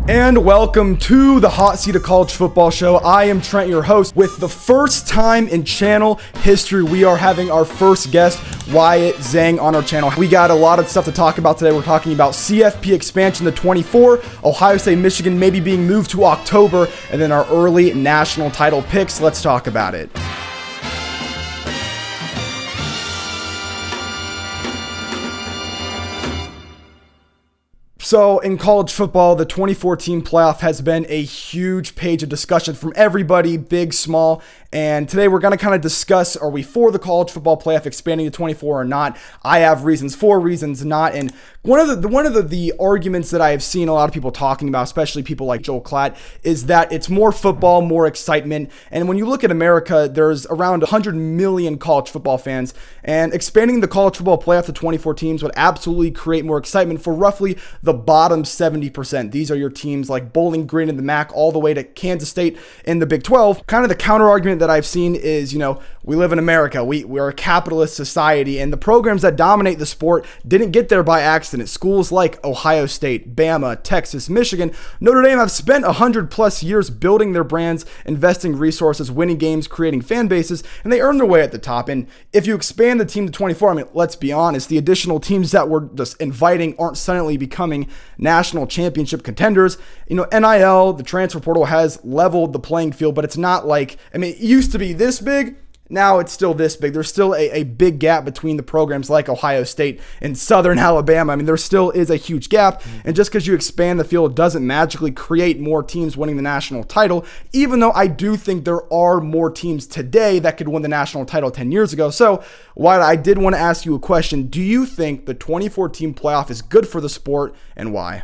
And welcome to the Hot Seat of College Football Show. I am Trent, your host. With the first time in channel history, we are having our first guest, Wyatt Zang, on our channel. We got a lot of stuff to talk about today. We're talking about CFP Expansion to 24, Ohio State, Michigan maybe being moved to October, and then our early national title picks. Let's talk about it. So in college football, the 2014 playoff has been a huge page of discussion from everybody, big, small. And today we're going to kind of discuss, are we for the college football playoff expanding to 24 or not? I have reasons for, reasons not. And one of the arguments that I have seen a lot of people talking about, especially people like Joel Klatt, is that it's more football, more excitement. And when you look at America, there's around 100 million college football fans. And expanding the college football playoff to 24 teams would absolutely create more excitement for roughly the bottom 70%. These are your teams like Bowling Green and the MAC all the way to Kansas State in the Big 12. Kind of the counter argument that I've seen is, we live in America. We're a capitalist society, and the programs that dominate the sport didn't get there by accident. Schools like Ohio State, Bama, Texas, Michigan, Notre Dame have spent 100 plus years building their brands, investing resources, winning games, creating fan bases, and they earn their way at the top. And if you expand the team to 24, let's be honest, the additional teams that we're just inviting aren't suddenly becoming national championship contenders. NIL, the transfer portal has leveled the playing field, but it's not like, it used to be this big. Now it's still this big. There's still a big gap between the programs like Ohio State and Southern Alabama. There still is a huge gap. And just because you expand the field doesn't magically create more teams winning the national title, even though I do think there are more teams today that could win the national title 10 years ago. So, Wyatt, I did want to ask you a question. Do you think the 2014 playoff is good for the sport, and why?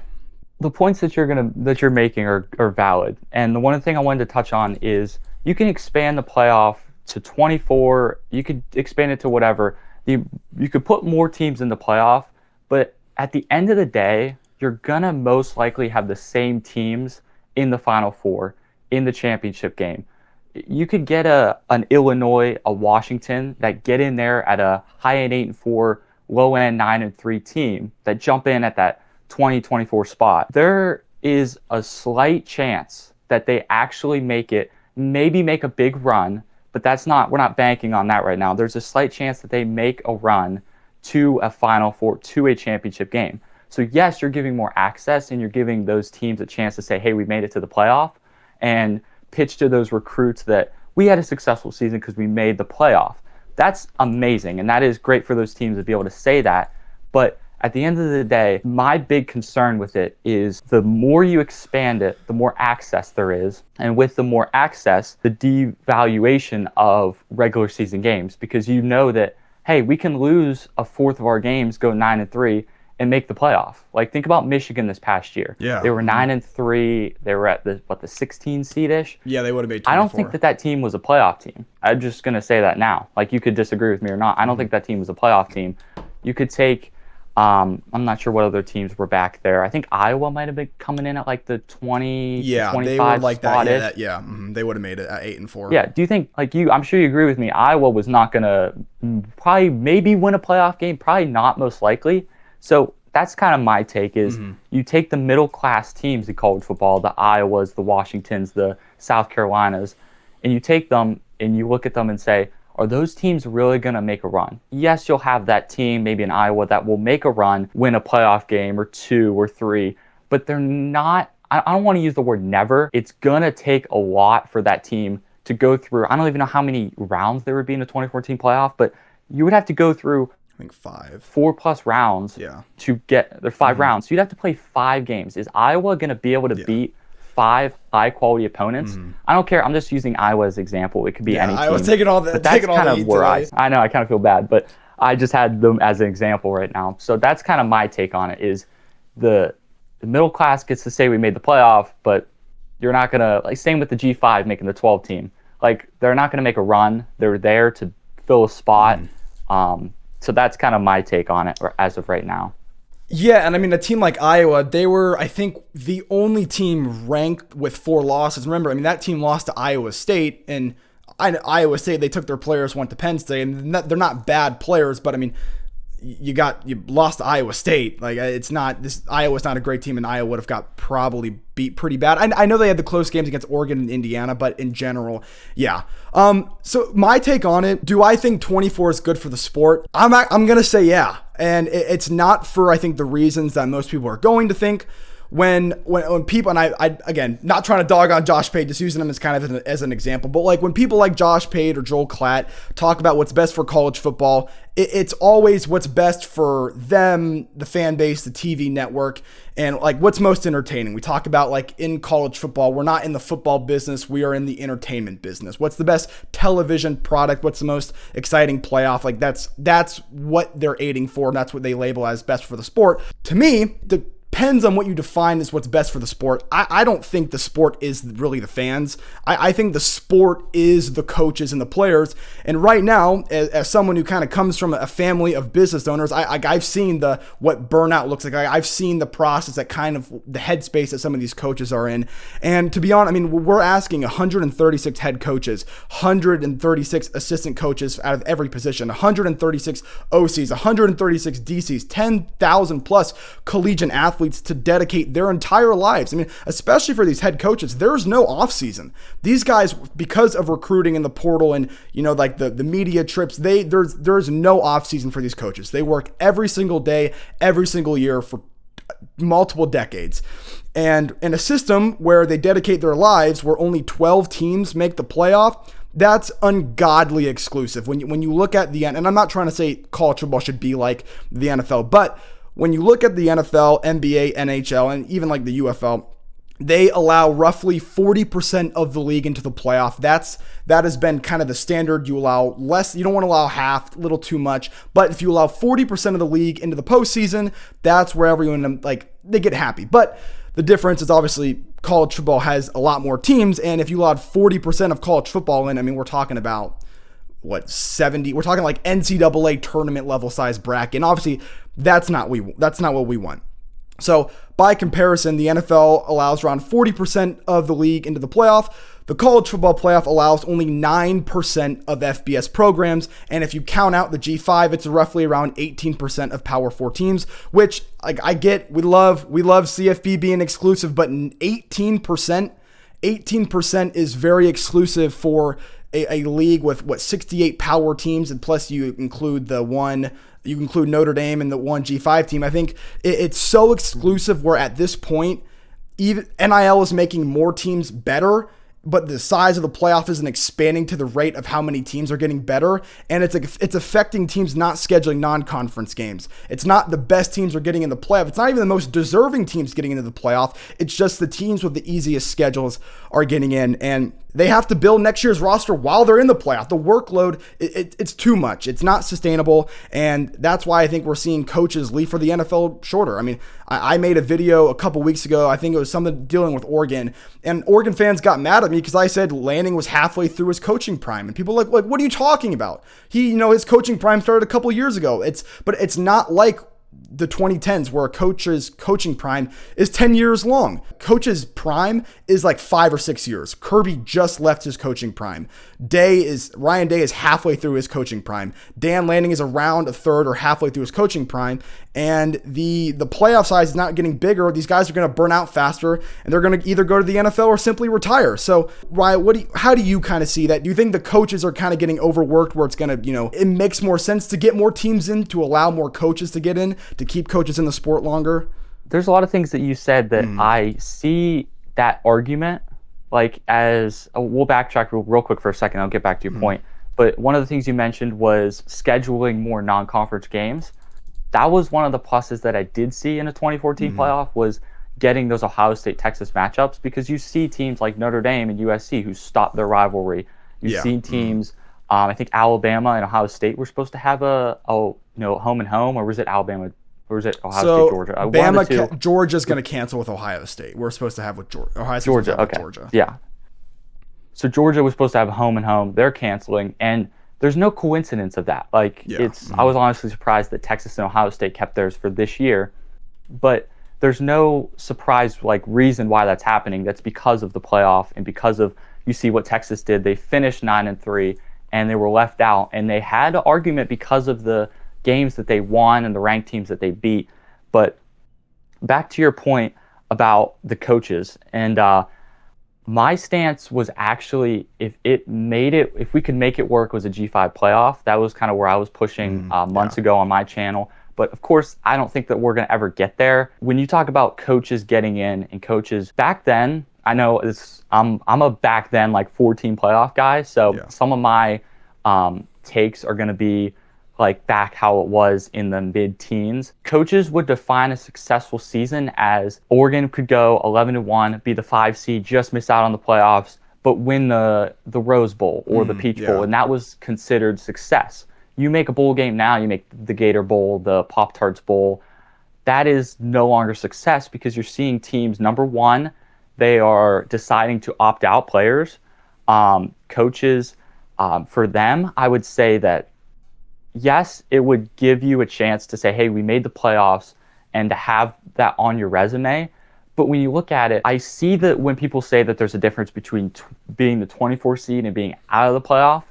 The points that you're making are valid. And the one thing I wanted to touch on is you can expand the playoff to 24, you could expand it to whatever. You could put more teams in the playoff, but at the end of the day, you're gonna most likely have the same teams in the Final Four, in the championship game. You could get an Illinois, a Washington that get in there at a high-end 8-4, low-end 9-3 team that jump in at that 20-24 spot. There is a slight chance that they actually make it, maybe make a big run, but we're not banking on that right now. There's a slight chance that they make a run to a Final Four, to a championship game. So yes, you're giving more access and you're giving those teams a chance to say, hey, we made it to the playoff, and pitch to those recruits that we had a successful season because we made the playoff. That's amazing, and that is great for those teams to be able to say that. But at the end of the day, my big concern with it is the more you expand it, the more access there is. And with the more access, the devaluation of regular season games, because you know that, hey, we can lose a fourth of our games, go 9-3, and make the playoff. Like, think about Michigan this past year. Yeah. They were 9-3. They were at the 16 seed-ish? Yeah, they would have made 24. I don't think that team was a playoff team. I'm just going to say that now. Like, you could disagree with me or not. I don't think that team was a playoff team. You could take... I'm not sure what other teams were back there. I think Iowa might have been coming in at like the 20, 25 they were like spot-ish. that. They would have made it at 8-4. Yeah. Do you think, I'm sure you agree with me, Iowa was not going to probably maybe win a playoff game, probably not most likely. So that's kind of my take is you take the middle class teams in college football, the Iowas, the Washingtons, the South Carolinas, and you take them and you look at them and say, are those teams really going to make a run? Yes, you'll have that team, maybe in Iowa, that will make a run, win a playoff game or 2 or 3, but they're not, I don't want to use the word never. It's going to take a lot for that team to go through. I don't even know how many rounds there would be in a 2014 playoff, but you would have to go through, I think 4+ rounds to get their 5 rounds. So you'd have to play 5 games. Is Iowa going to be able to beat 5 high-quality opponents? I don't care. I'm just using Iowa as an example. It could be any team. I was taking all that. But that's kind of where I know I kind of feel bad, but I just had them as an example right now. So that's kind of my take on it is the middle class gets to say we made the playoff, but you're not going to, like, same with the G5 making the 12 team. Like, they're not going to make a run. They're there to fill a spot. So that's kind of my take on it as of right now. Yeah, and a team like Iowa, they were, I think, the only team ranked with 4 losses. Remember, that team lost to Iowa State, and Iowa State, they took their players, went to Penn State, and they're not bad players, but you lost to Iowa State. Like, it's not this. Iowa's not a great team, and Iowa would have got probably beat pretty bad. I know they had the close games against Oregon and Indiana, but in general, yeah. So my take on it: do I think 24 is good for the sport? I'm gonna say yeah, and it's not for I think the reasons that most people are going to think. When people, and I again, not trying to dog on Josh Pate, just using him as kind of as an example, but like when people like Josh Pate or Joel Klatt talk about what's best for college football, it's always what's best for them, the fan base, the TV network, and like what's most entertaining. We talk about like in college football, we're not in the football business, we are in the entertainment business. What's the best television product? What's the most exciting playoff? Like that's what they're aiding for, and that's what they label as best for the sport. To me, depends on what you define as what's best for the sport. I don't think the sport is really the fans. I think the sport is the coaches and the players. And right now, as someone who kind of comes from a family of business owners, I've seen what burnout looks like. I've seen the process, that kind of the headspace that some of these coaches are in. And to be honest, I mean, we're asking 136 head coaches, 136 assistant coaches out of every position, 136 OCs, 136 DCs, 10,000 plus collegiate athletes to dedicate their entire lives. I mean, especially for these head coaches, there's no off season. These guys, because of recruiting in the portal and, like the media trips, there's no off season for these coaches. They work every single day, every single year for multiple decades. And in a system where they dedicate their lives, where only 12 teams make the playoff, that's ungodly exclusive. When you look at and I'm not trying to say college football should be like the NFL, but when you look at the NFL, NBA, NHL, and even like the UFL, they allow roughly 40% of the league into the playoff. That has been kind of the standard. You allow less, you don't want to allow half, a little too much. But if you allow 40% of the league into the postseason, that's where everyone, like, they get happy. But the difference is obviously college football has a lot more teams. And if you allowed 40% of college football in, I mean, we're talking about 70, we're talking like NCAA tournament level size bracket. And obviously that's not what we want. So by comparison, the NFL allows around 40% of the league into the playoff. The college football playoff allows only 9% of FBS programs. And if you count out the G5, it's roughly around 18% of Power 4 teams, which, like, I get, we love CFP being exclusive, but 18% is very exclusive for a league with 68 power teams, and plus you include Notre Dame and the one G5 team. I think it's so exclusive where at this point, even NIL is making more teams better, but the size of the playoff isn't expanding to the rate of how many teams are getting better. And it's affecting teams not scheduling non-conference games. It's not the best teams are getting in the playoff. It's not even the most deserving teams getting into the playoff. It's just the teams with the easiest schedules are getting in. And they have to build next year's roster while they're in the playoff. The workload, it's too much. It's not sustainable. And that's why I think we're seeing coaches leave for the NFL shorter. I mean, I made a video a couple weeks ago. I think it was something dealing with Oregon. And Oregon fans got mad at me because I said Lanning was halfway through his coaching prime. And people were like, what are you talking about? His coaching prime started a couple years ago. But it's not like the 2010s where a coach's coaching prime is 10 years long. Coach's prime is like 5 or 6 years. Kirby just left his coaching prime. Ryan Day is halfway through his coaching prime. Dan Lanning is around a third or halfway through his coaching prime. And the playoff size is not getting bigger. These guys are going to burn out faster, and they're going to either go to the NFL or simply retire. So, Ryan, how do you kind of see that? Do you think the coaches are kind of getting overworked where it's going to, it makes more sense to get more teams in, to allow more coaches to get in, to keep coaches in the sport longer? There's a lot of things that you said that I see that argument, like we'll backtrack real quick for a second. I'll get back to your point. But one of the things you mentioned was scheduling more non-conference games. That was one of the pluses that I did see in a 2014 playoff, was getting those Ohio State-Texas matchups, because you see teams like Notre Dame and USC who stopped their rivalry. You've seen teams, I think Alabama and Ohio State were supposed to have a home and home, or was it Alabama? Or was it Ohio State, Georgia? Georgia's going to cancel with Ohio State. We're supposed to have with Georgia. Ohio State's Georgia, okay. Georgia. Yeah. So Georgia was supposed to have home and home. They're canceling, and there's no coincidence of that. I was honestly surprised that Texas and Ohio State kept theirs for this year, but there's no surprise reason why that's happening. That's because of the playoff, and because of, you see what Texas did. They finished 9-3, and they were left out, and they had an argument because of the games that they won and the ranked teams that they beat. But back to your point about the coaches, and my stance was actually if we could make it work was a G5 playoff. That was kind of where I was pushing months ago on my channel. But of course, I don't think that we're going to ever get there. When you talk about coaches getting in and coaches back then, I know I'm a back then like 14 playoff guy. So some of my takes are going to be like back how it was in the mid-teens. Coaches would define a successful season as Oregon could go 11-1, be the 5 seed, just miss out on the playoffs, but win the Rose Bowl or the Peach Bowl, and that was considered success. You make a bowl game now, you make the Gator Bowl, the Pop-Tarts Bowl, that is no longer success because you're seeing teams, number one, they are deciding to opt out players. Coaches, for them, I would say that yes, it would give you a chance to say, hey, we made the playoffs and to have that on your resume. But when you look at it, I see that when people say that there's a difference between being the 24 seed and being out of the playoff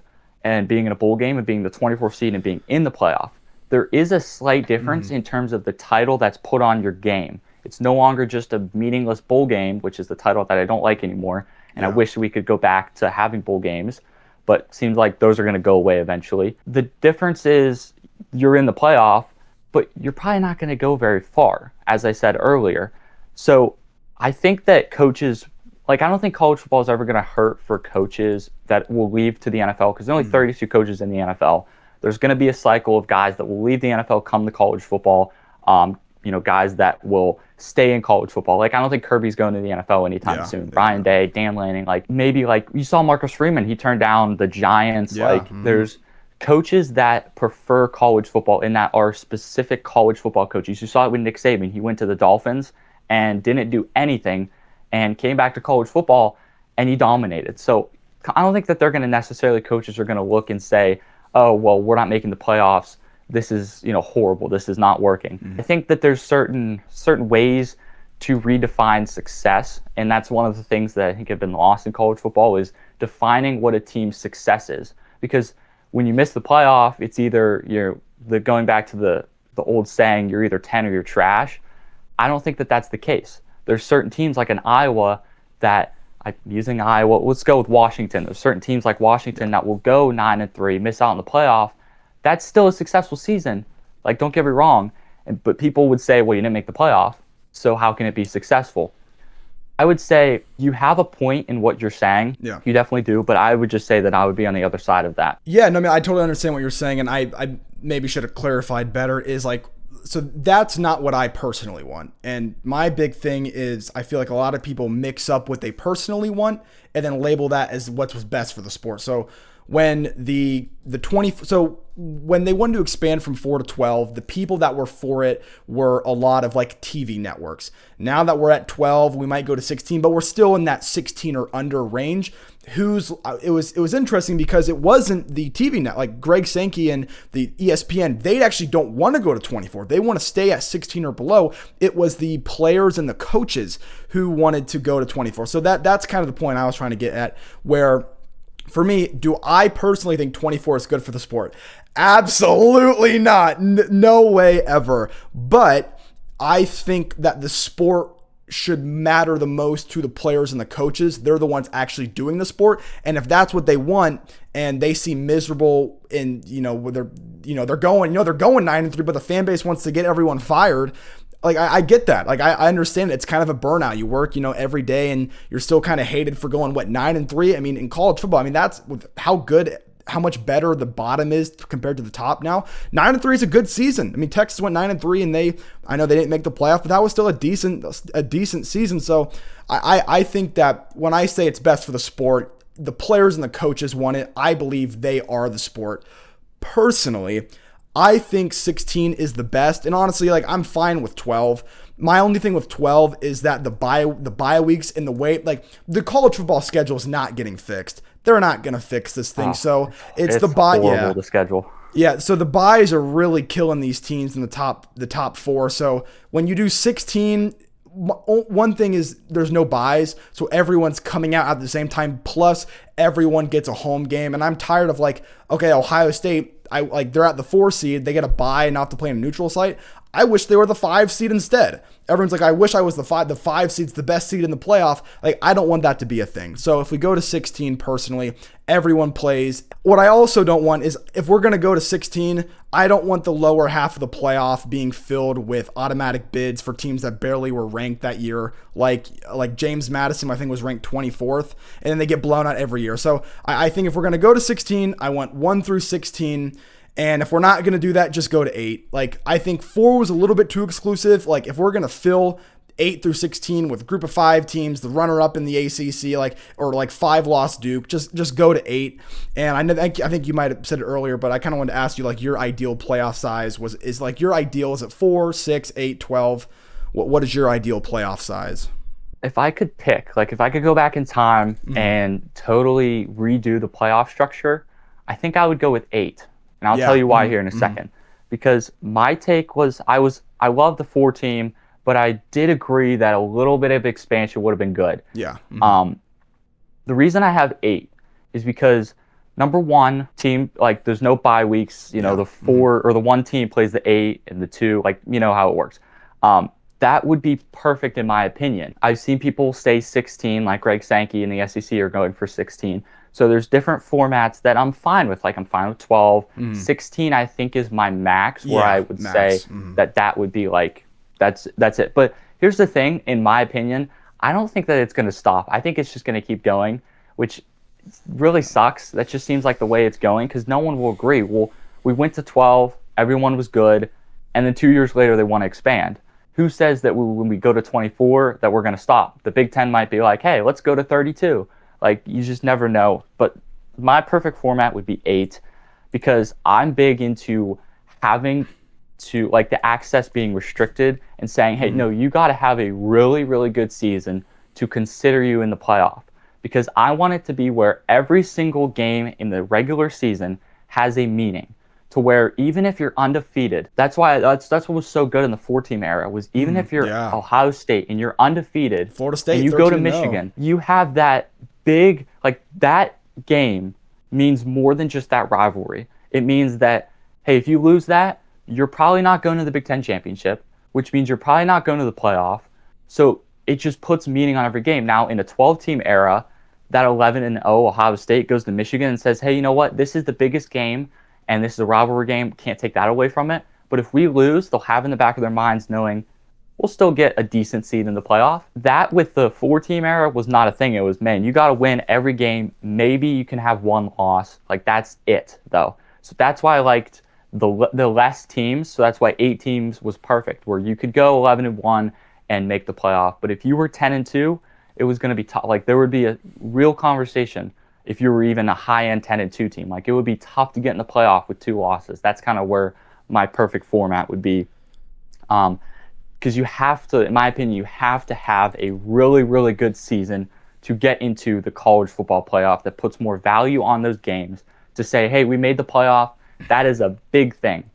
and being in a bowl game and being the 24 seed and being in the playoff, there is a slight difference in terms of the title that's put on your game. It's no longer just a meaningless bowl game, which is the title that I don't like anymore. And I wish we could go back to having bowl games. But seems like those are going to go away eventually. The difference is you're in the playoff, but you're probably not going to go very far, as I said earlier. So I think that coaches, like I don't think college football is ever going to hurt for coaches that will leave to the NFL because there's only 32 coaches in the NFL. There's going to be a cycle of guys that will leave the NFL, come to college football, guys that will stay in college football. Like, I don't think Kirby's going to the NFL anytime soon. Brian Day, Dan Lanning, maybe you saw Marcus Freeman, he turned down the Giants. There's coaches that prefer college football and that are specific college football coaches. You saw it with Nick Saban. He went to the Dolphins and didn't do anything and came back to college football and he dominated. So I don't think that they're going to necessarily, coaches are going to look and say, oh, well, we're not making the playoffs. This is, horrible. This is not working. I think that there's certain ways to redefine success, and that's one of the things that I think have been lost in college football is defining what a team's success is. Because when you miss the playoff, it's either going back to the old saying, you're either 10 or you're trash. I don't think that that's the case. There's certain teams like in Iowa that, I'm using Iowa, let's go with Washington. There's certain teams like Washington that will go 9-3, miss out on the playoff. That's still a successful season. Like, don't get me wrong. But people would say, well, you didn't make the playoff, so how can it be successful? I would say you have a point in what you're saying. Yeah. You definitely do, but I would just say that I would be on the other side of that. Yeah, no, I mean, I totally understand what you're saying, and I maybe should have clarified better so that's not what I personally want. And my big thing is I feel like a lot of people mix up what they personally want and then label that as what's best for the sport. So when when they wanted to expand from 4 to 12, the people that were for it were a lot of TV networks. Now that we're at 12, we might go to 16, but we're still in that 16 or under range. It was interesting because it wasn't the TV net, like Greg Sankey and the ESPN, they actually don't want to go to 24. They want to stay at 16 or below. It was the players and the coaches who wanted to go to 24. So that's kind of the point I was trying to get at, where for me, do I personally think 24 is good for the sport? Absolutely not. No way ever. But I think that the sport should matter the most to the players and the coaches. They're the ones actually doing the sport. And if that's what they want and they seem miserable in, they're going 9-3, but the fan base wants to get everyone fired. I get that. I understand it's kind of a burnout. You work, every day and you're still kind of hated for going, 9-3? I mean, in college football, that's with how much better the bottom is compared to the top now. 9-3 is a good season. I mean, Texas went 9-3 and I know they didn't make the playoff, but that was still a decent season. So I think that when I say it's best for the sport, the players and the coaches want it. I believe they are the sport. Personally, I think 16 is the best. And honestly, I'm fine with 12. My only thing with 12 is that the bye weeks and the way, the college football schedule is not getting fixed. They're not going to fix this thing. So it's the bye. Horrible, the schedule. Yeah. So the byes are really killing these teams in the top 4. So when you do 16, one thing is there's no byes. So everyone's coming out at the same time. Plus everyone gets a home game. And I'm tired of okay, Ohio State, they're at the 4 seed, they get a bye and not have to play in a neutral site. I wish they were the 5 seed instead. Everyone's like, I wish I was the 5 seed's the best seed in the playoff. Like, I don't want that to be a thing. So if we go to 16, personally, everyone plays. What I also don't want is, if we're going to go to 16, I don't want the lower half of the playoff being filled with automatic bids for teams that barely were ranked that year. Like James Madison, I think, was ranked 24th, and then they get blown out every year. So I think if we're going to go to 16, I want 1 through 16. And if we're not going to do that, just go to 8. Like, I think 4 was a little bit too exclusive. Like, if we're going to fill 8 through 16 with a group of 5 teams, the runner-up in the ACC, or 5 lost Duke, just go to 8. And I think you might have said it earlier, but I kind of wanted to ask you, like, your ideal playoff size is your ideal, is it 4, 6, 8, 12? What is your ideal playoff size? If I could pick, if I could go back in time and totally redo the playoff structure, I think I would go with 8. And I'll tell you why here in a second. Because my take was, I love the 4 team, but I did agree that a little bit of expansion would have been good. Yeah. The reason I have 8 is because, number one, team, there's no bye weeks. The 4 or the 1 team plays the 8 and the 2, you know how it works. That would be perfect in my opinion. I've seen people say 16, like Greg Sankey in the SEC are going for 16. So there's different formats that I'm fine with. I'm fine with 12. 16, I think, is my max, where I would say that would be that's it. But here's the thing, in my opinion, I don't think that it's going to stop. I think it's just going to keep going, which really sucks. That just seems like the way it's going, because no one will agree. Well, we went to 12, everyone was good, and then 2 years later they want to expand. Who says that when we go to 24 that we're going to stop? The Big Ten might be like, hey, let's go to 32. You just never know. But my perfect format would be 8, because I'm big into having to, the access being restricted and saying, hey, no, you got to have a really, really good season to consider you in the playoff. Because I want it to be where every single game in the regular season has a meaning, to where even if you're undefeated, that's what was so good in the 4-team era, was even if you're Ohio State and you're undefeated, Florida State, and you go to Michigan, you have that big, that game means more than just that rivalry. It means that, hey, if you lose that, you're probably not going to the Big Ten championship, which means you're probably not going to the playoff. So it just puts meaning on every game. Now, in a 12-team era, that 11-0 Ohio State goes to Michigan and says, hey, you know what? This is the biggest game, and this is a rivalry game. Can't take that away from it. But if we lose, they'll have in the back of their minds knowing we'll still get a decent seed in the playoff. That, with the 4-team era, was not a thing. It was, man, you got to win every game. Maybe you can have 1 loss. That's it, though. So that's why I liked the less teams. So that's why 8 teams was perfect, where you could go 11-1 and make the playoff. But if you were 10-2, it was going to be tough. There would be a real conversation if you were even a high-end 10-2 team. It would be tough to get in the playoff with 2 losses. That's kind of where my perfect format would be. Because you have to, in my opinion, you have to have a really, really good season to get into the college football playoff that puts more value on those games. To say, hey, we made the playoff, that is a big thing.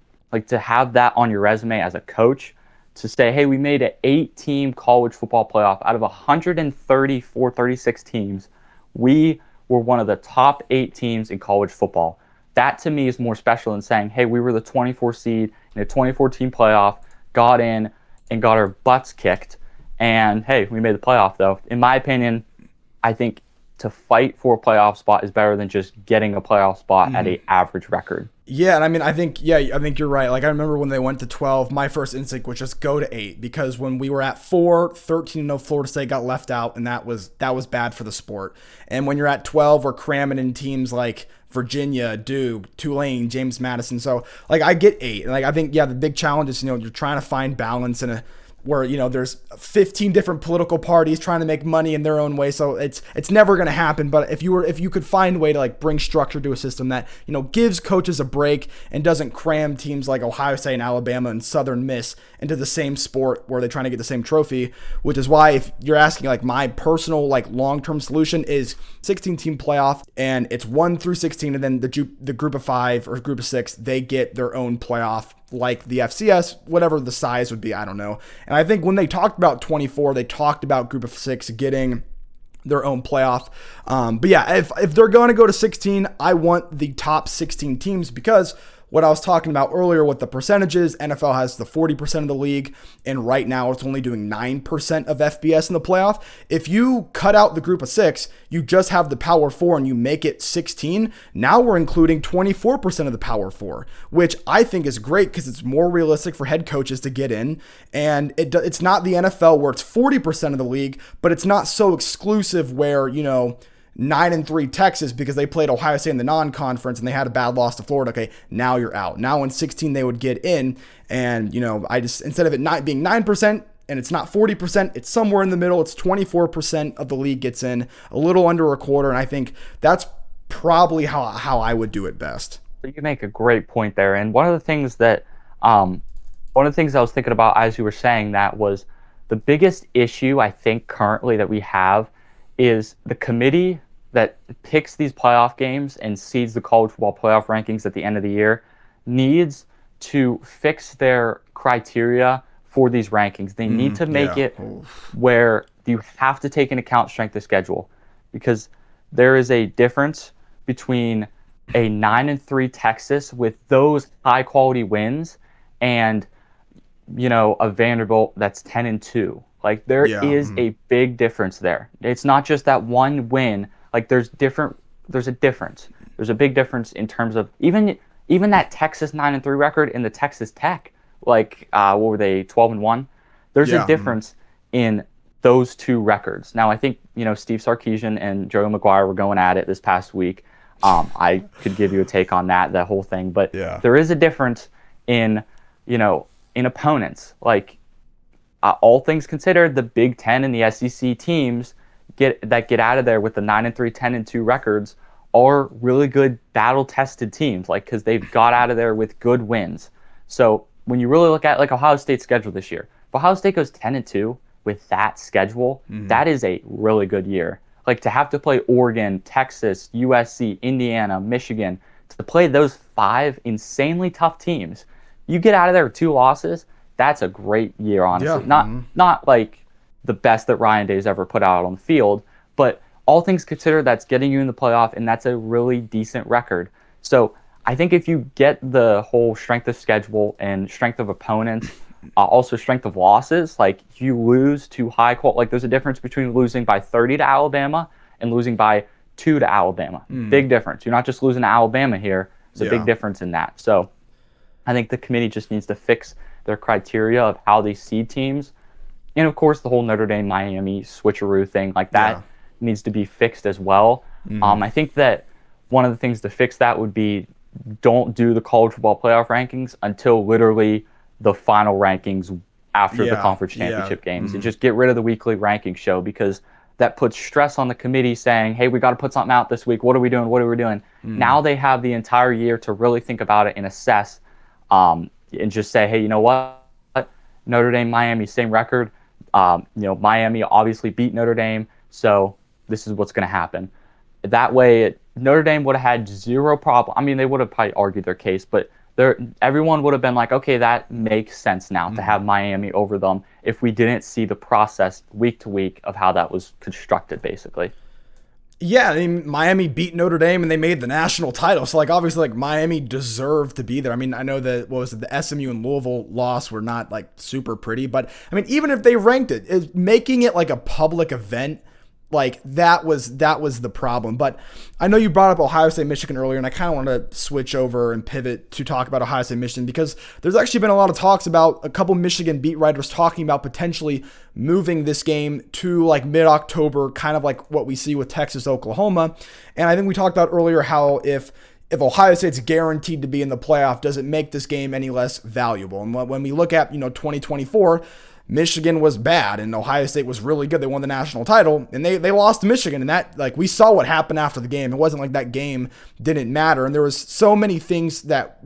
To have that on your resume as a coach, to say, hey, we made an 8-team college football playoff out of 134, 36 teams. We were one of the top 8 teams in college football. That, to me, is more special than saying, hey, we were the 24 seed in a 24-team playoff, got in, and got our butts kicked, and hey, we made the playoff. Though, in my opinion, I think to fight for a playoff spot is better than just getting a playoff spot at an average record. Yeah, and I think you're right. I remember when they went to 12, my first instinct was just go to 8, because when we were at 4, 13-0 Florida State got left out, and that was bad for the sport. And when you're at 12, we're cramming in teams like Virginia, Duke, Tulane, James Madison. So I get 8, and I think the big challenge is you're trying to find balance in a where there's 15 different political parties trying to make money in their own way, so it's never going to happen. But if you could find a way to bring structure to a system that gives coaches a break and doesn't cram teams like Ohio State and Alabama and Southern Miss into the same sport where they're trying to get the same trophy, which is why, if you're asking, my personal long-term solution is 16-team playoff, and it's 1 through 16, and then the group of 5 or group of 6, they get their own playoff, like the FCS, whatever the size would be, I don't know. And I think when they talked about 24, they talked about group of 6 getting their own playoff. But yeah, if they're going to go to 16, I want the top 16 teams, because what I was talking about earlier with the percentages, NFL has the 40% of the league, and right now it's only doing 9% of FBS in the playoff. If you cut out the group of 6, you just have the Power 4 and you make it 16, now we're including 24% of the Power 4, which I think is great because it's more realistic for head coaches to get in, and it's not the NFL where it's 40% of the league, but it's not so exclusive where, 9-3 Texas because they played Ohio State in the non-conference and they had a bad loss to Florida. Okay, now you're out. Now in 16 they would get in, and I just, instead of it not being 9% and it's not 40%, it's somewhere in the middle. It's 24% of the league gets in, a little under a quarter, and I think that's probably how I would do it best. You make a great point there, and one of the things I was thinking about as you were saying that was the biggest issue I think currently that we have is the committee that picks these playoff games and seeds the college football playoff rankings at the end of the year needs to fix their criteria for these rankings. They need to make it where you have to take into account strength of schedule, because there is a difference between a 9-3 Texas with those high quality wins and a Vanderbilt that's 10-2. Like there is a big difference there. It's not just that one win. Like there's a difference. There's a big difference in terms of even that Texas 9-3 record and the Texas Tech, what were they, 12-1? There's a difference in those two records. Now I think Steve Sarkisian and Joe McGuire were going at it this past week. I could give you a take on that whole thing, but there is a difference in opponents. Like all things considered, the Big Ten and the SEC teams get out of there with the 9-3, 10-2 records are really good battle-tested teams, because they've got out of there with good wins. So when you really look at Ohio State's schedule this year, if Ohio State goes 10-2 with that schedule, that is a really good year. To have to play Oregon, Texas, USC, Indiana, Michigan, to play those 5 insanely tough teams, you get out of there with 2 losses. That's a great year, honestly. Not like the best that Ryan Day's ever put out on the field, but all things considered, that's getting you in the playoff, and that's a really decent record. So I think if you get the whole strength of schedule and strength of opponents, also strength of losses, you lose to high quality, there's a difference between losing by 30 to Alabama and losing by 2 to Alabama. Big difference. You're not just losing to Alabama here. There's a big difference in that. So I think the committee just needs to fix their criteria of how they seed teams. And of course, the whole Notre Dame, Miami switcheroo thing that needs to be fixed as well. I think that one of the things to fix that would be don't do the college football playoff rankings until literally the final rankings after the conference championship games, and just get rid of the weekly ranking show, because that puts stress on the committee saying, hey, we got to put something out this week. What are we doing? Now they have the entire year to really think about it and assess, and just say, hey, you know what? Notre Dame, Miami, same record. Miami obviously beat Notre Dame, so this is what's going to happen. That way, Notre Dame would have had zero problem. I mean, they would have probably argued their case, but everyone would have been like, okay, that makes sense now to have Miami over them if we didn't see the process week to week of how that was constructed, basically. Yeah, I mean, Miami beat Notre Dame and they made the national title. So, obviously, Miami deserved to be there. I mean, I know that, the SMU and Louisville loss were not, super pretty. But, I mean, even if they ranked it, making it, a public event, that was the problem. But I know you brought up Ohio State, Michigan earlier, and I kind of want to switch over and pivot to talk about Ohio State, Michigan, because there's actually been a lot of talks about a couple Michigan beat writers talking about potentially moving this game to mid-October, kind of like what we see with Texas, Oklahoma. And I think we talked about earlier how if Ohio State's guaranteed to be in the playoff, does it make this game any less valuable? And when we look at 2024, Michigan was bad and Ohio State was really good. They won the national title and they lost to Michigan, and that we saw what happened after the game. It wasn't like that game didn't matter, and there was so many things that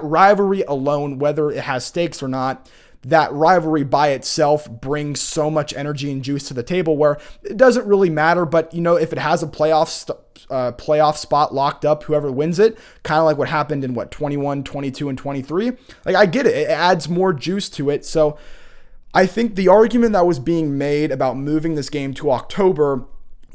rivalry alone, whether it has stakes or not, that rivalry by itself brings so much energy and juice to the table where it doesn't really matter. But if it has a playoff spot locked up, whoever wins it, kind of like what happened in 21, 22, and 23. I get it. It adds more juice to it. So I think the argument that was being made about moving this game to October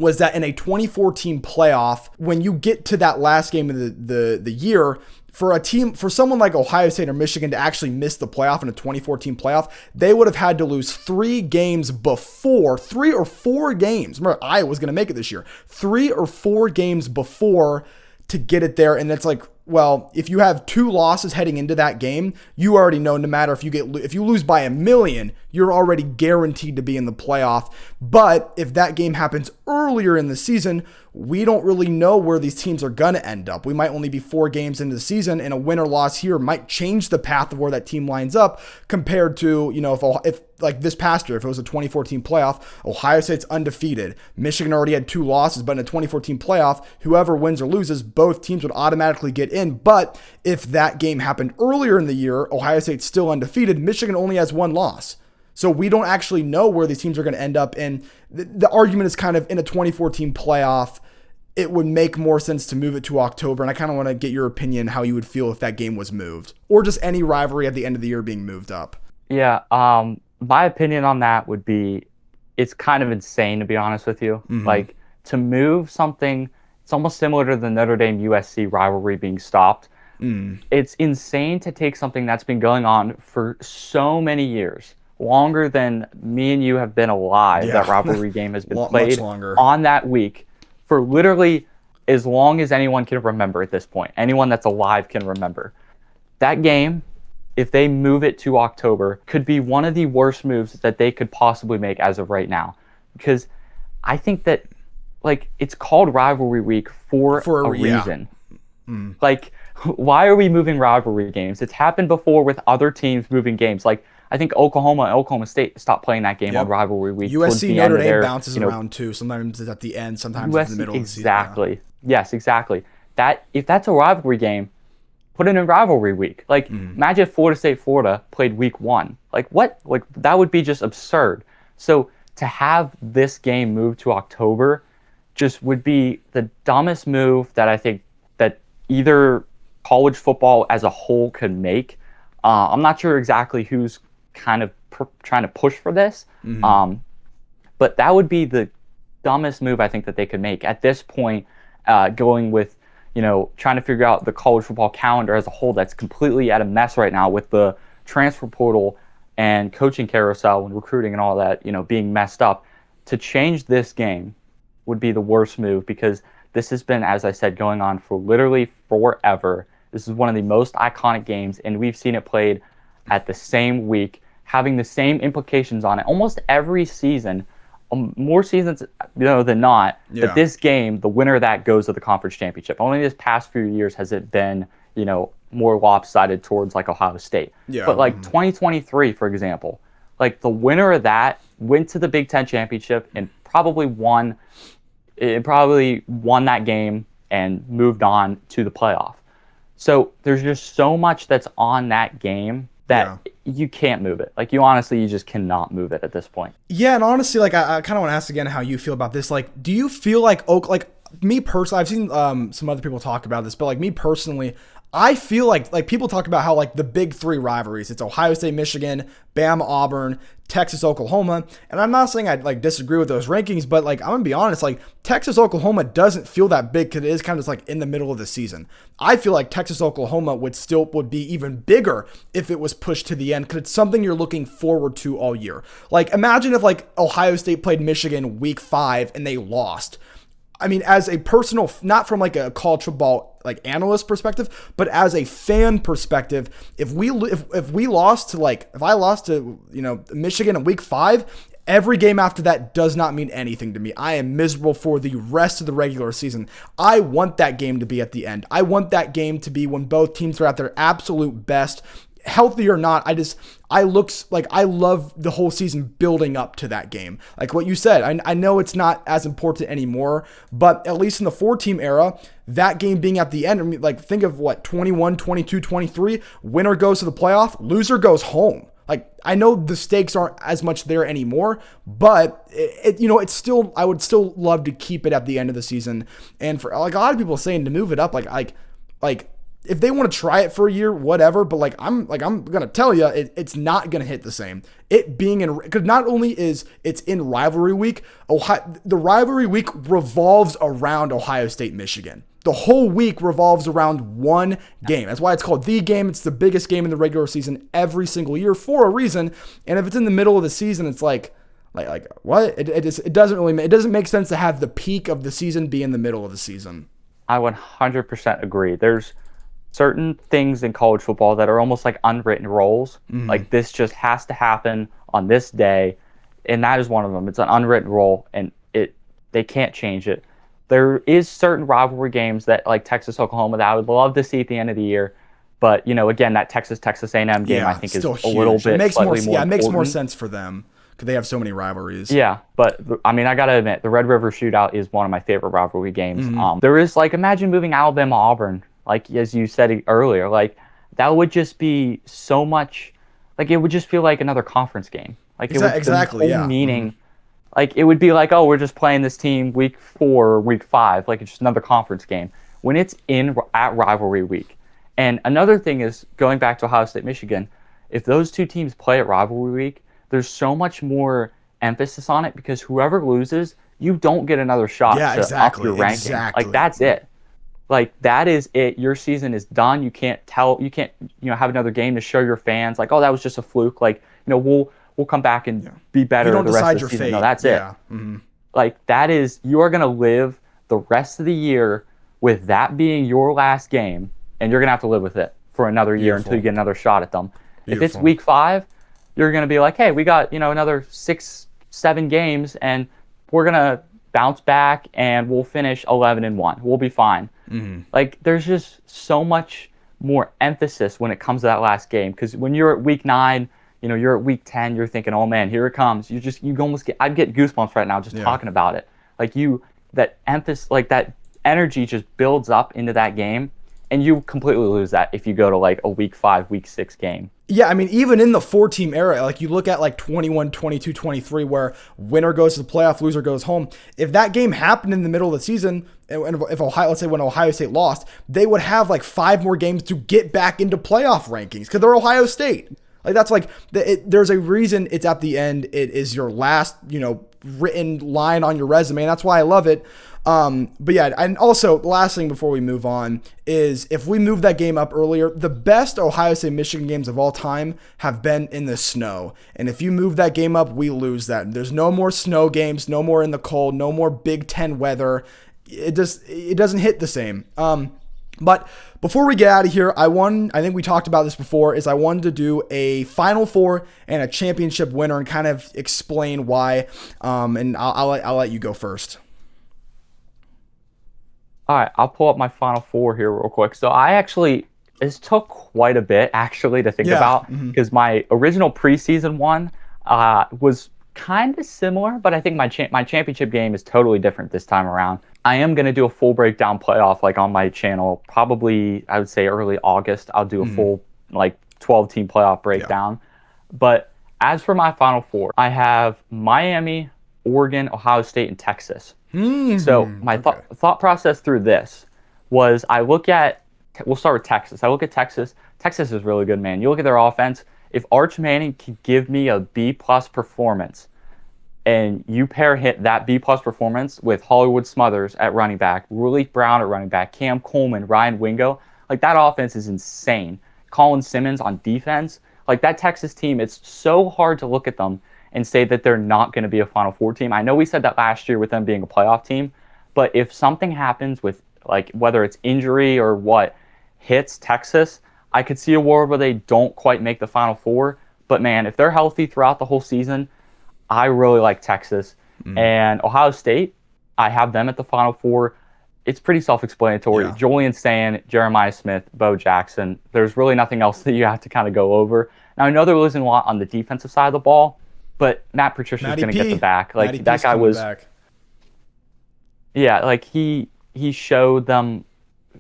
was that in a 24-team playoff, when you get to that last game of the year, for someone like Ohio State or Michigan to actually miss the playoff in a 24-team playoff, they would have had to lose 3 or 4 games. Remember, Iowa was going to make it this year. 3 or 4 games before to get it there. And it's like, well, if you have 2 losses heading into that game, you already know no matter if you lose by 1,000,000, you're already guaranteed to be in the playoff. But if that game happens earlier in the season, we don't really know where these teams are going to end up. We might only be 4 games into the season, and a win or loss here might change the path of where that team lines up compared to, if like this past year, if it was a 24-team playoff, Ohio State's undefeated. Michigan already had 2 losses, but in a 24-team playoff, whoever wins or loses, both teams would automatically get in. But if that game happened earlier in the year, Ohio State's still undefeated. Michigan only has 1 loss. So we don't actually know where these teams are going to end up. And the argument is kind of in a 24-team playoff, it would make more sense to move it to October. And I kind of want to get your opinion how you would feel if that game was moved, or just any rivalry at the end of the year being moved up. Yeah. My opinion on that would be, it's kind of insane, to be honest with you. Mm-hmm. Like, to move something, it's almost similar to the Notre Dame USC rivalry being stopped. It's insane to take something that's been going on for so many years, longer than me and you have been alive. Yeah. That rivalry game has been played longer. On that week for literally as long as anyone can remember at this point. Anyone that's alive can remember. That game, if they move it to October, could be one of the worst moves that they could possibly make as of right now. Because I think that, like, it's called rivalry week for a reason. Like, why are we moving rivalry games? It's happened before with other teams moving games. Like, I think Oklahoma and Oklahoma State stopped playing that game on rivalry week. USC Notre Dame bounces around too. Sometimes it's at the end, sometimes it's in the middle of the season. Exactly. Yes, exactly. If that's a rivalry game, put it in rivalry week. Like, imagine if Florida State Florida played week 1. Like, what? Like, that would be just absurd. So to have this game moved to October just would be the dumbest move that I think that either college football as a whole could make. I'm not sure exactly who's kind of trying to push for this, but that would be the dumbest move I think that they could make at this point, going with, trying to figure out the college football calendar as a whole that's completely at a mess right now with the transfer portal and coaching carousel and recruiting and all that, being messed up. To change this game would be the worst move, because this has been, as I said, going on for literally forever. This is one of the most iconic games, and we've seen it played at the same week, having the same implications on it almost every season, more seasons than not. Yeah. But this game, the winner of that goes to the conference championship. Only this past few years has it been, more lopsided towards like Ohio State. Yeah. But like 2023, for example, like the winner of that went to the Big Ten championship and probably won that game and moved on to the playoff. So there's just so much that's on that game that you can't move it. Like, you just cannot move it at this point. Yeah, and honestly, like, I kind of want to ask again how you feel about this. Like, do you feel like me personally, I've seen some other people talk about this, but like me personally, I feel like people talk about how like the big 3 rivalries, it's Ohio State, Michigan, Bama, Auburn, Texas, Oklahoma. And I'm not saying I'd like disagree with those rankings, but like, I'm gonna be honest, like Texas, Oklahoma doesn't feel that big because it is kind of just like in the middle of the season. I feel like Texas, Oklahoma would be even bigger if it was pushed to the end, because it's something you're looking forward to all year. Like, imagine if like Ohio State played Michigan week 5 and they lost. I mean, as a personal, not from like a college football like analyst perspective, but as a fan perspective, if I lost to Michigan in week 5, every game after that does not mean anything to me. I am miserable for the rest of the regular season. I want that game to be at the end. I want that game to be when both teams are at their absolute best. Healthy or not, I love the whole season building up to that game. Like what you said, I know it's not as important anymore, but at least in the 4-team era, that game being at the end, I mean, like think of 21, 22, 23, winner goes to the playoff, loser goes home. Like, I know the stakes aren't as much there anymore, but it's still, I would still love to keep it at the end of the season. And for like a lot of people saying to move it up, like if they want to try it for a year, whatever. But I'm gonna tell you, it's not gonna hit the same. It being in, because not only is it's in rivalry week, the rivalry week revolves around Ohio State, Michigan. The whole week revolves around one game. That's why it's called the game. It's the biggest game in the regular season every single year for a reason. And if it's in the middle of the season, it's like what? It doesn't make sense to have the peak of the season be in the middle of the season. I 100% agree. There's certain things in college football that are almost like unwritten rules. Mm-hmm. Like this just has to happen on this day, and that is one of them. It's an unwritten rule, and they can't change it. There is certain rivalry games that like Texas Oklahoma that I would love to see at the end of the year, but again, that Texas A&M game I think is a little bit slightly more. It makes more sense for them because they have so many rivalries. Yeah, but I mean, I gotta admit, the Red River Shootout is one of my favorite rivalry games. Mm-hmm. There is imagine moving Alabama Auburn, as you said earlier, that would just be so much. It would just feel like another conference game. Exactly. The whole meaning. Mm-hmm. It would be oh, we're just playing this team week 4 or week 5. It's just another conference game. When it's at rivalry week. And another thing is, going back to Ohio State, Michigan, if those two teams play at rivalry week, there's so much more emphasis on it because whoever loses, you don't get another shot to up your ranking. Exactly. That's it. That is it. Your season is done. You can't have another game to show your fans oh, that was just a fluke. We'll come back and be better the rest of the season. No, that's it. Mm-hmm. That is, you are going to live the rest of the year with that being your last game, and you're going to have to live with it for another year until you get another shot at them. Beautiful. If it's week 5, you're going to be hey, we got, another 6-7 games, and we're going to bounce back, and we'll finish 11-1. We'll be fine. Mm-hmm. There's just so much more emphasis when it comes to that last game, because when you're at week 9, you're at week 10, you're thinking, oh man, here it comes. I'd get goosebumps right now just talking about it. That emphasis, that energy just builds up into that game, and you completely lose that if you go to a week 5, week 6 game. Yeah, I mean, even in the 4-team era, you look at 21, 22, 23, where winner goes to the playoff, loser goes home. If that game happened in the middle of the season, and if let's say when Ohio State lost, they would have 5 more games to get back into playoff rankings because they're Ohio State. That's there's a reason it's at the end. It is your last, written line on your resume. And that's why I love it. But yeah, and also the last thing before we move on is if we move that game up earlier, the best Ohio State Michigan games of all time have been in the snow. And if you move that game up, we lose that. There's no more snow games, no more in the cold, no more Big Ten weather. It doesn't hit the same. But before we get out of here, I think we talked about this before, is I wanted to do a Final Four and a championship winner and kind of explain why. And I'll let you go first. All right, I'll pull up my Final Four here real quick. So this took quite a bit actually to think about, because my original preseason one was kind of similar, but I think my championship game is totally different this time around. I am going to do a full breakdown playoff on my channel, probably I would say early August. I'll do a full 12-team playoff breakdown. Yeah. But as for my Final Four, I have Miami, Oregon, Ohio State, and Texas. So my thought process through this was we'll start with Texas. I look at Texas. Texas is really good, man. You look at their offense. If Arch Manning can give me a B+ performance, and you pair that B+ performance with Hollywood Smothers at running back, Rulik Brown at running back, Cam Coleman, Ryan Wingo, that offense is insane. Colin Simmons on defense, that Texas team, it's so hard to look at them and say that they're not going to be a Final Four team. I know we said that last year with them being a playoff team, but if something happens with whether it's injury or what hits Texas, I could see a world where they don't quite make the Final Four. But man, if they're healthy throughout the whole season, I really like Texas. And Ohio State, I have them at the Final Four. It's pretty self-explanatory. Yeah. Julian Sand, Jeremiah Smith, Bo Jackson. There's really nothing else that you have to kind of go over. Now, I know they're losing a lot on the defensive side of the ball, but Matt Patricia's going to get the back. That guy was back. Yeah, he showed them.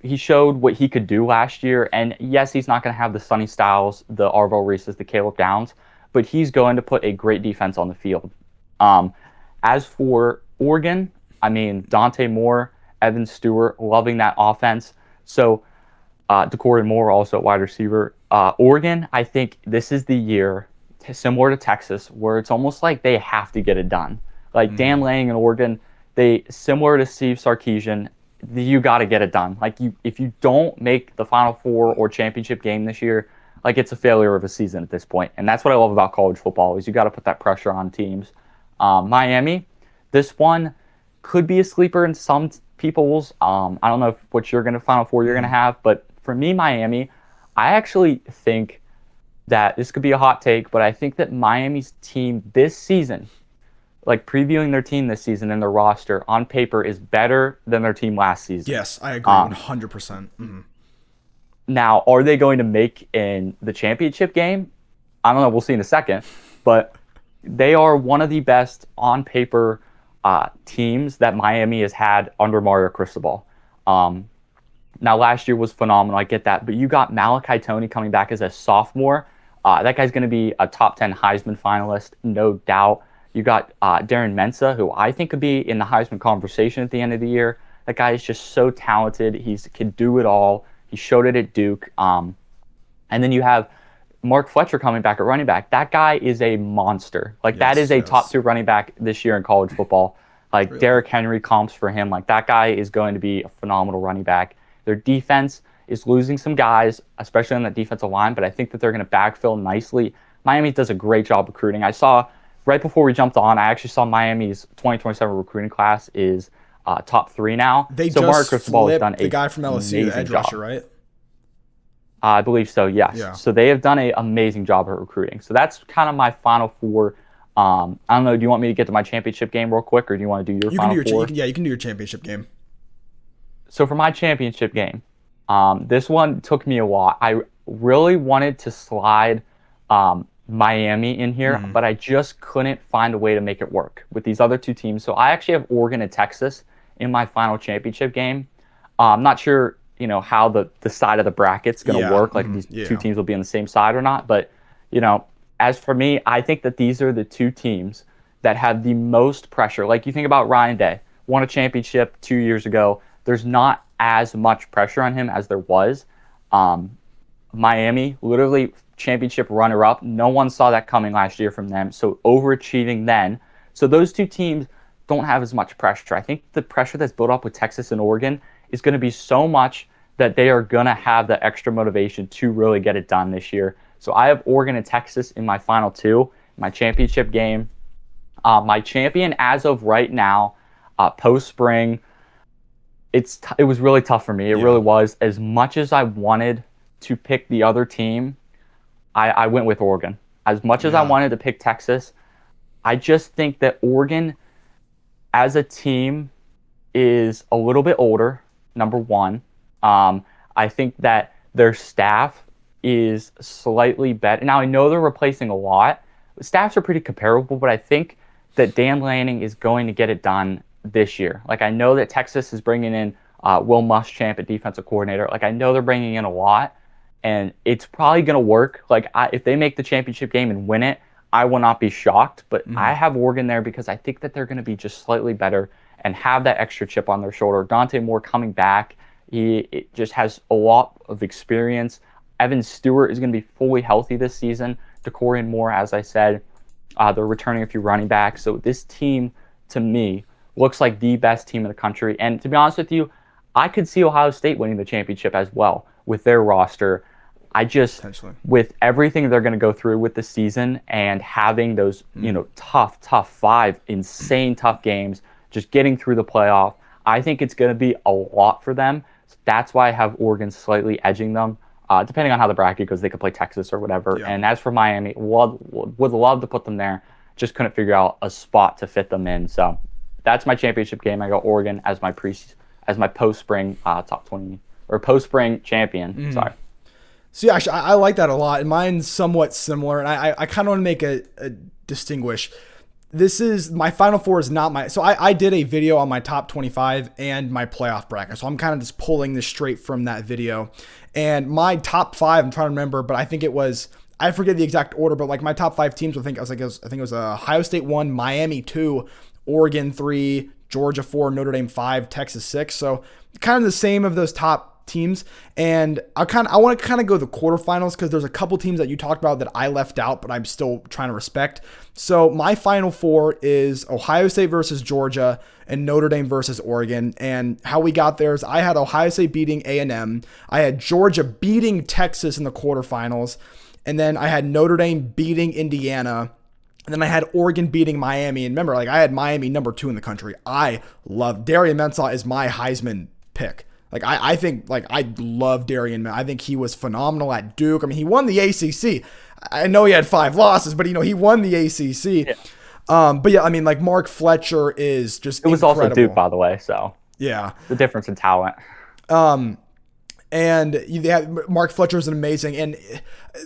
He showed what he could do last year. And yes, he's not going to have the Sonny Styles, the Arvo Reeses, the Caleb Downs, but he's going to put a great defense on the field. As for Oregon, I mean, Dante Moore, Evan Stewart, loving that offense. So Decory Moore also at wide receiver. Oregon, I think this is the year, similar to Texas, where it's almost like they have to get it done. Like Dan Lanning in Oregon, they similar to Steve Sarkisian, you got to get it done. Like if you don't make the Final Four or championship game this year, like it's a failure of a season at this point. And that's what I love about college football is you got to put that pressure on teams. Miami, this one could be a sleeper in some people's. I don't know what you're going to Final Four you're going to have, but for me, Miami, I actually think that this could be a hot take, but I think that Miami's team this season, like previewing their team this season and their roster on paper, is better than their team last season. Yes, I agree 100%. Now, are they going to make in the championship game? I don't know. We'll see in a second. But they are one of the best on paper teams that Miami has had under Mario Cristobal. Now, last year was phenomenal. I get that. But you got Malachi Toney coming back as a sophomore. That guy's going to be a top 10 Heisman finalist, no doubt. You got Darren Mensah, who I think could be in the Heisman conversation at the end of the year. That guy is just so talented. He can do it all. He showed it at Duke. And then you have Mark Fletcher coming back at running back. That guy is a monster. Like, that is a top 2 running back this year in college football. Like, really? Derrick Henry comps for him. Like, that guy is going to be a phenomenal running back. Their defense is losing some guys, especially on that defensive line, but I think that they're going to backfill nicely. Miami does a great job recruiting. I saw, right before we jumped on, I actually saw Miami's 2027 recruiting class is top 3 now. They so just flipped the guy from LSU, the edge rusher, right? I believe so, yes. Yeah. So they have done an amazing job at recruiting. So that's kind of my Final Four. I don't know, do you want me to get to my championship game real quick, or do you want to do your Final Four? You can do your championship game. So for my championship game, this one took me a while. I really wanted to slide Miami in here, but I just couldn't find a way to make it work with these other 2 teams. So I actually have Oregon and Texas in my final championship game. I'm not sure, how the side of the bracket's going to work, like these 2 teams will be on the same side or not. But, as for me, I think that these are the 2 teams that have the most pressure. Like, you think about Ryan Day, won a championship 2 years ago. There's not as much pressure on him as there was. Miami, literally championship runner-up. No one saw that coming last year from them, so overachieving then. So those 2 teams don't have as much pressure. I think the pressure that's built up with Texas and Oregon is going to be so much that they are going to have the extra motivation to really get it done this year. So I have Oregon and Texas in my final 2, my championship game. My champion as of right now, post-spring, it was really tough for me. It really was. As much as I wanted to pick the other team, I went with Oregon. As much as I wanted to pick Texas, I just think that Oregon as a team is a little bit older, number one. I think that their staff is slightly better. Now, I know they're replacing a lot. Staffs are pretty comparable, but I think that Dan Lanning is going to get it done this year. Like, I know that Texas is bringing in Will Muschamp at defensive coordinator. Like, I know they're bringing in a lot, and it's probably going to work. Like, if they make the championship game and win it, I will not be shocked. But I have Oregon there because I think that they're going to be just slightly better and have that extra chip on their shoulder. Dante Moore coming back, he just has a lot of experience. Evan Stewart is going to be fully healthy this season. Decory Moore, as I said, they're returning a few running backs. So this team, to me, looks like the best team in the country. And to be honest with you, I could see Ohio State winning the championship as well with their roster. I just, with everything they're going to go through with the season and having those, tough 5, insane tough games, just getting through the playoff, I think it's going to be a lot for them. So that's why I have Oregon slightly edging them, depending on how the bracket goes. They could play Texas or whatever. Yeah. And as for Miami, would love to put them there. Just couldn't figure out a spot to fit them in. So that's my championship game. I got Oregon as my post-spring top 20 or post-spring champion. Sorry. So yeah, actually, I like that a lot, and mine's somewhat similar. And I kind of want to make a distinguish. This is my Final Four is not my. So I did a video on my top 25 and my playoff bracket. So I'm kind of just pulling this straight from that video. And my top 5, I'm trying to remember, but I think it was. I forget the exact order, but like my top 5 teams, I think it was Ohio State 1, Miami 2, Oregon 3, Georgia 4, Notre Dame 5, Texas 6. So kind of the same of those top top teams. And I want to kind of go the quarterfinals because there's a couple teams that you talked about that I left out, but I'm still trying to respect. So my final four is Ohio State versus Georgia and Notre Dame versus Oregon. And how we got there is I had Ohio State beating A&M. I had Georgia beating Texas in the quarterfinals. And then I had Notre Dame beating Indiana. And then I had Oregon beating Miami. And remember, like, I had Miami number 2 in the country. I love Darian Mensah is my Heisman pick. Like, I think, like, I love Darian. I think he was phenomenal at Duke. I mean, he won the ACC. I know he had 5 losses, but, he won the ACC. Yeah. But yeah, I mean, like, Mark Fletcher is just incredible. It was also Duke, by the way, so. Yeah. The difference in talent. And Mark Fletcher is amazing. And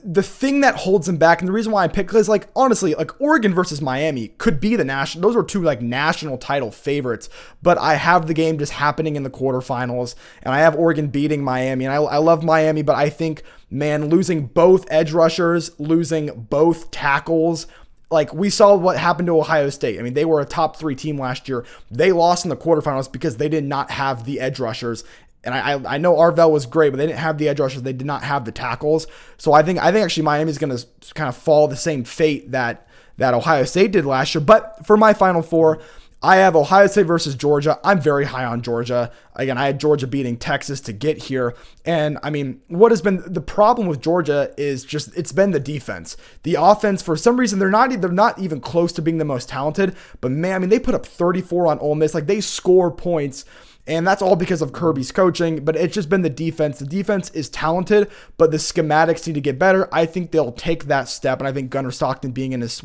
the thing that holds him back, and the reason why I picked, is like, honestly, like Oregon versus Miami could be the national. Those are 2 like national title favorites. But I have the game just happening in the quarterfinals, and I have Oregon beating Miami. And I love Miami, but I think, man, losing both edge rushers, losing both tackles. Like, we saw what happened to Ohio State. I mean, they were a top 3 team last year. They lost in the quarterfinals because they did not have the edge rushers. And I know Arvell was great, but they didn't have the edge rushers. They did not have the tackles. So I think actually Miami's going to kind of follow the same fate that Ohio State did last year. But for my final four, I have Ohio State versus Georgia. I'm very high on Georgia. Again, I had Georgia beating Texas to get here. And I mean, what has been the problem with Georgia is just, it's been the defense. The offense, for some reason, they're not even close to being the most talented. But man, I mean, they put up 34 on Ole Miss. Like, they score points. And that's all because of Kirby's coaching, but it's just been the defense. The defense is talented, but the schematics need to get better. I think they'll take that step, and I think Gunnar Stockton being in this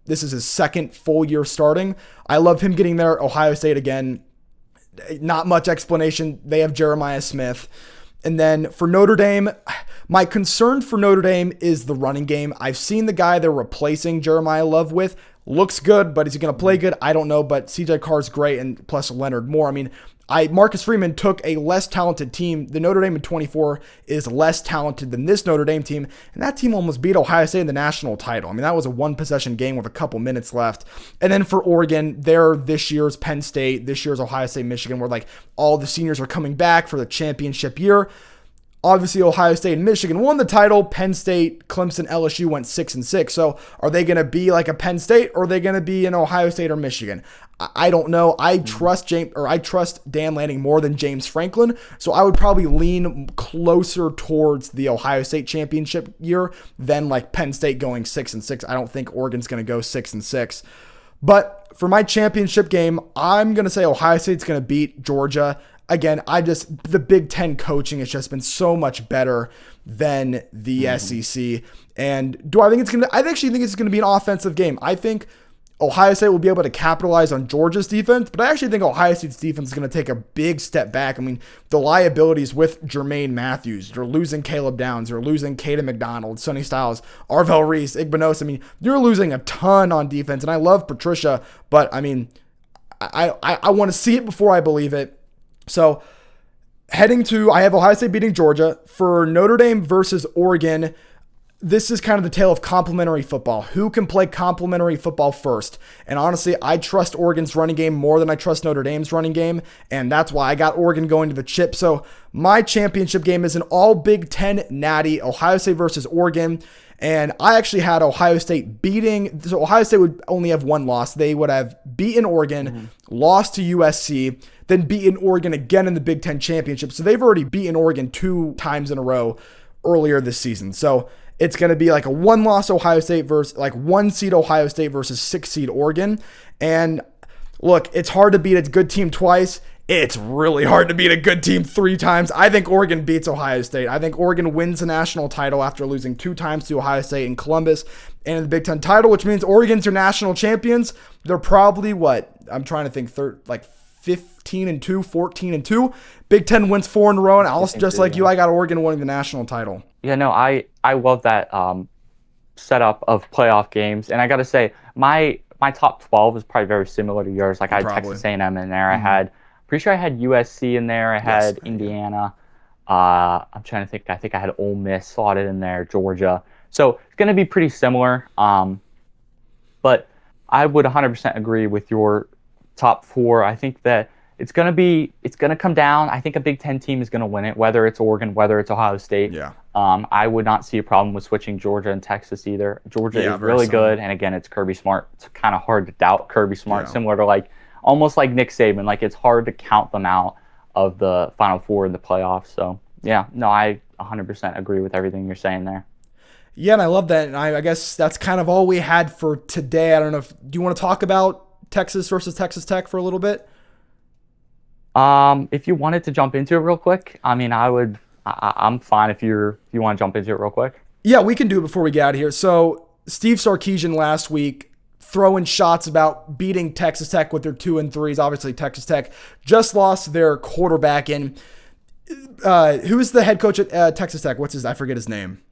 is his second full year starting. I love him getting there. Ohio State again, not much explanation. They have Jeremiah Smith. And then for Notre Dame, my concern for Notre Dame is the running game. I've seen the guy they're replacing Jeremiah Love with. Looks good, but is he going to play good? I don't know, but CJ Carr's great, and plus Leonard Moore. I mean, Marcus Freeman took a less talented team. The Notre Dame in 24 is less talented than this Notre Dame team, and that team almost beat Ohio State in the national title. I mean, that was a 1-possession game with a couple minutes left. And then for Oregon, they're this year's Penn State, this year's Ohio State, Michigan, where like all the seniors are coming back for the championship year. Obviously, Ohio State and Michigan won the title. Penn State, Clemson, LSU went 6-6. So are they going to be like a Penn State, or are they going to be an Ohio State or Michigan? I don't know. I trust Dan Lanning more than James Franklin. So I would probably lean closer towards the Ohio State championship year than like Penn State going 6-6. I don't think Oregon's going to go 6-6. But for my championship game, I'm going to say Ohio State's going to beat Georgia. Again, the Big Ten coaching has just been so much better than the SEC. And I actually think it's going to be an offensive game. I think Ohio State will be able to capitalize on Georgia's defense, but I actually think Ohio State's defense is going to take a big step back. I mean, the liabilities with Jermaine Matthews, you're losing Caleb Downs, you're losing Caden McDonald, Sonny Styles, Arvell Reese, Igbenos. I mean, you're losing a ton on defense, and I love Patricia, but I mean, I want to see it before I believe it. So I have Ohio State beating Georgia. For Notre Dame versus Oregon, this is kind of the tale of complementary football. Who can play complementary football first? And honestly, I trust Oregon's running game more than I trust Notre Dame's running game, and that's why I got Oregon going to the chip. So my championship game is an all Big Ten natty, Ohio State versus Oregon. And I actually had Ohio State beating, so Ohio State would only have one loss. They would have beaten Oregon, lost to USC, then beaten Oregon again in the Big Ten championship. So they've already beaten Oregon 2 times in a row earlier this season. So it's going to be like a 1-loss Ohio State versus like 1-seed Ohio State versus 6-seed Oregon. And look, it's hard to beat a good team twice. It's really hard to beat a good team 3 times. I think Oregon beats Ohio State. I think Oregon wins the national title after losing 2 times to Ohio State in Columbus and in the Big Ten title, which means Oregon's your national champions. They're probably I'm trying to think, 15-2, 14-2. Big Ten wins 4 in a row, and I'll just like you, I got Oregon winning the national title. Yeah, no, I love that setup of playoff games, and I got to say, my top 12 is probably very similar to yours. Like I had Texas A&M in there. I had, pretty sure I had USC in there. I had Indiana. I'm trying to think. I think I had Ole Miss slotted in there, Georgia. So it's going to be pretty similar. But I would 100% agree with your top 4. I think that it's gonna come down. I think a Big Ten team is gonna win it, whether it's Oregon, whether it's Ohio State. Yeah. I would not see a problem with switching Georgia and Texas either. Georgia is really good, and again, it's Kirby Smart. It's kind of hard to doubt Kirby Smart, similar to like almost like Nick Saban. Like it's hard to count them out of the Final Four in the playoffs. So yeah, no, I 100% agree with everything you're saying there. Yeah, and I love that. And I guess that's kind of all we had for today. I don't know do you want to talk about Texas versus Texas Tech for a little bit? If you wanted to jump into it real quick, I mean, I'm fine if you want to jump into it real quick. Yeah, we can do it before we get out of here. So Steve Sarkisian last week throwing shots about beating Texas Tech with their 2-3s. Obviously, Texas Tech just lost their quarterback in. Who is the head coach at Texas Tech? I forget his name.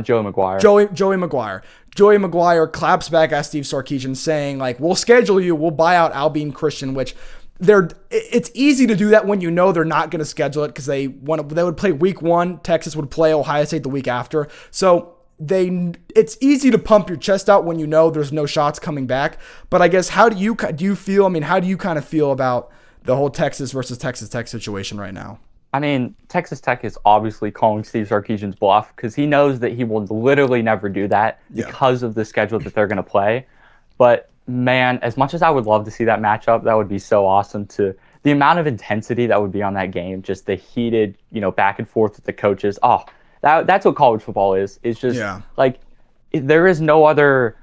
Joey McGuire. Joey McGuire. Joey McGuire claps back at Steve Sarkisian saying, like, we'll schedule you. We'll buy out Albion Christian, which it's easy to do that when you know they're not going to schedule it because they would play week 1. Texas would play Ohio State the week after. So it's easy to pump your chest out when you know there's no shots coming back. But I guess how do you feel? I mean, how do you kind of feel about the whole Texas versus Texas Tech situation right now? I mean, Texas Tech is obviously calling Steve Sarkisian's bluff because he knows that he will literally never do that because of the schedule that they're going to play. But man, as much as I would love to see that matchup, that would be so awesome. The amount of intensity that would be on that game, just the heated, back and forth with the coaches. Oh, that's what college football is. It's just like there's no other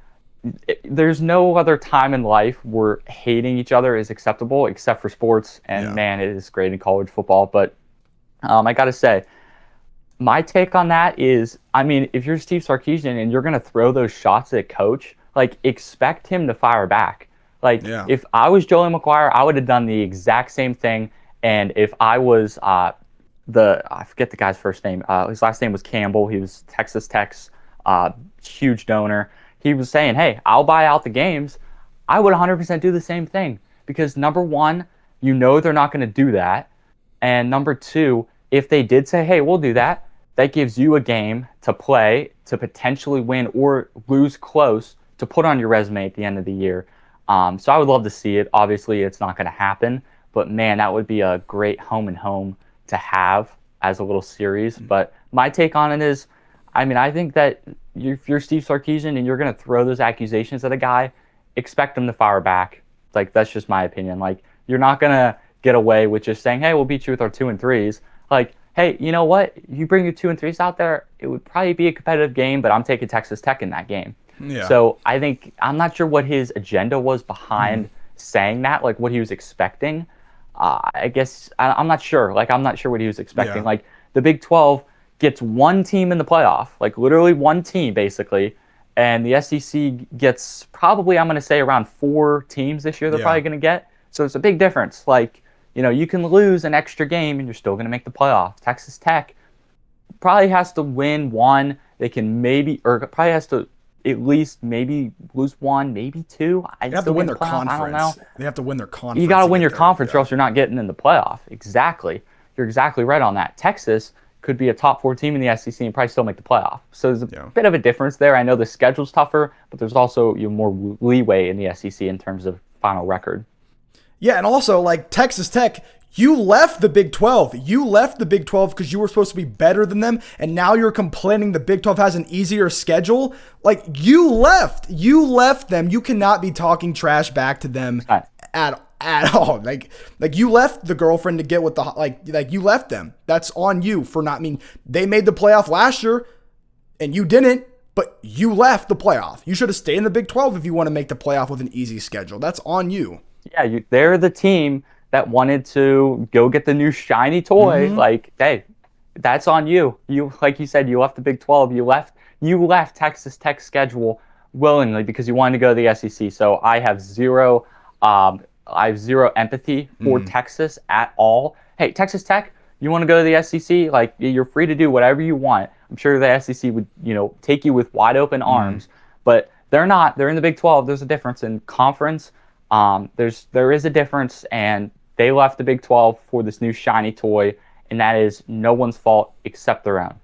time in life where hating each other is acceptable except for sports. And man, it is great in college football. But I got to say, my take on that is, I mean, if you're Steve Sarkisian and you're going to throw those shots at coach, like, expect him to fire back. Like, if I was Joey McGuire, I would have done the exact same thing. And if I was I forget the guy's first name. His last name was Campbell. He was Texas Tech's huge donor. He was saying, hey, I'll buy out the games. I would 100% do the same thing because, number one, they're not going to do that. And number two, if they did say, hey, we'll do that, that gives you a game to play to potentially win or lose close to put on your resume at the end of the year. So I would love to see it. Obviously, it's not going to happen. But, man, that would be a great home and home to have as a little series. But my take on it is, I mean, I think that if you're Steve Sarkisian and you're going to throw those accusations at a guy, expect him to fire back. Like, that's just my opinion. Like, you're not going to get away with just saying, hey, we'll beat you with our 2-3s. Like, hey, you know what? You bring your 2-3s out there, it would probably be a competitive game, but I'm taking Texas Tech in that game. Yeah. So I think I'm not sure what his agenda was behind saying that, like what he was expecting. I guess I'm not sure. Like, I'm not sure what he was expecting. Yeah. Like, the Big 12 gets one team in the playoff, like literally one team basically, and the SEC gets probably, I'm going to say, around 4 teams this year they're probably going to get. So it's a big difference. Like, you can lose an extra game and you're still going to make the playoff. Texas Tech probably has to win one. They can probably has to at least maybe lose one, maybe 2. They have to win their conference. I don't know. They have to win their conference. You got to win your conference or else you're not getting in the playoff. Exactly. You're exactly right on that. Texas could be a top 4 team in the SEC and probably still make the playoff. So there's a bit of a difference there. I know the schedule's tougher, but there's also more leeway in the SEC in terms of final record. Yeah, and also, like, Texas Tech, you left the Big 12. You left the Big 12 because you were supposed to be better than them, and now you're complaining the Big 12 has an easier schedule. Like, you left. You left them. You cannot be talking trash back to them at all. Like you left the girlfriend to get with the like you left them. That's on you for not. I mean, they made the playoff last year, and you didn't. But you left the playoff. You should have stayed in the Big 12 if you want to make the playoff with an easy schedule. That's on you. Yeah, they're the team that wanted to go get the new shiny toy. Mm-hmm. Like, hey, that's on you. You, like you said, you left the Big 12. You left Texas Tech's schedule willingly because you wanted to go to the SEC. So I have zero empathy for Texas at all. Hey, Texas Tech, you want to go to the SEC? Like, you're free to do whatever you want. I'm sure the SEC would, take you with wide open arms, but they're not. They're in the Big 12. There's a difference in conference. There is a difference, and they left the Big 12 for this new shiny toy, and that is no one's fault except their own.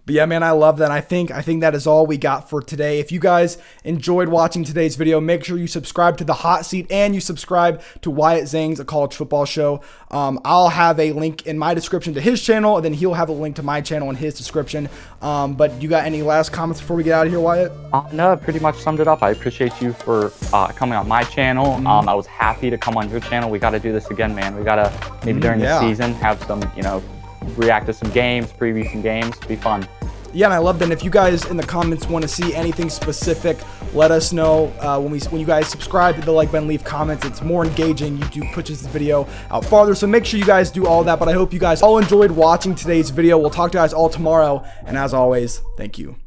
But yeah, man, I love that. I think that is all we got for today. If you guys enjoyed watching today's video, make sure you subscribe to The Hot Seat and you subscribe to Wyatt Zang's A College Football Show. I'll have a link in my description to his channel, and then he'll have a link to my channel in his description. But you got any last comments before we get out of here, Wyatt? No, pretty much summed it up. I appreciate you for coming on my channel. I was happy to come on your channel. We got to do this again, man. We got to maybe during the season have some, react to some games, preview some games. Be fun. Yeah, and I love that. And if you guys in the comments want to see anything specific, let us know. When you guys subscribe, hit the like button, leave comments. It's more engaging. YouTube pushes the video out farther. So make sure you guys do all that. But I hope you guys all enjoyed watching today's video. We'll talk to you guys all tomorrow. And as always, thank you.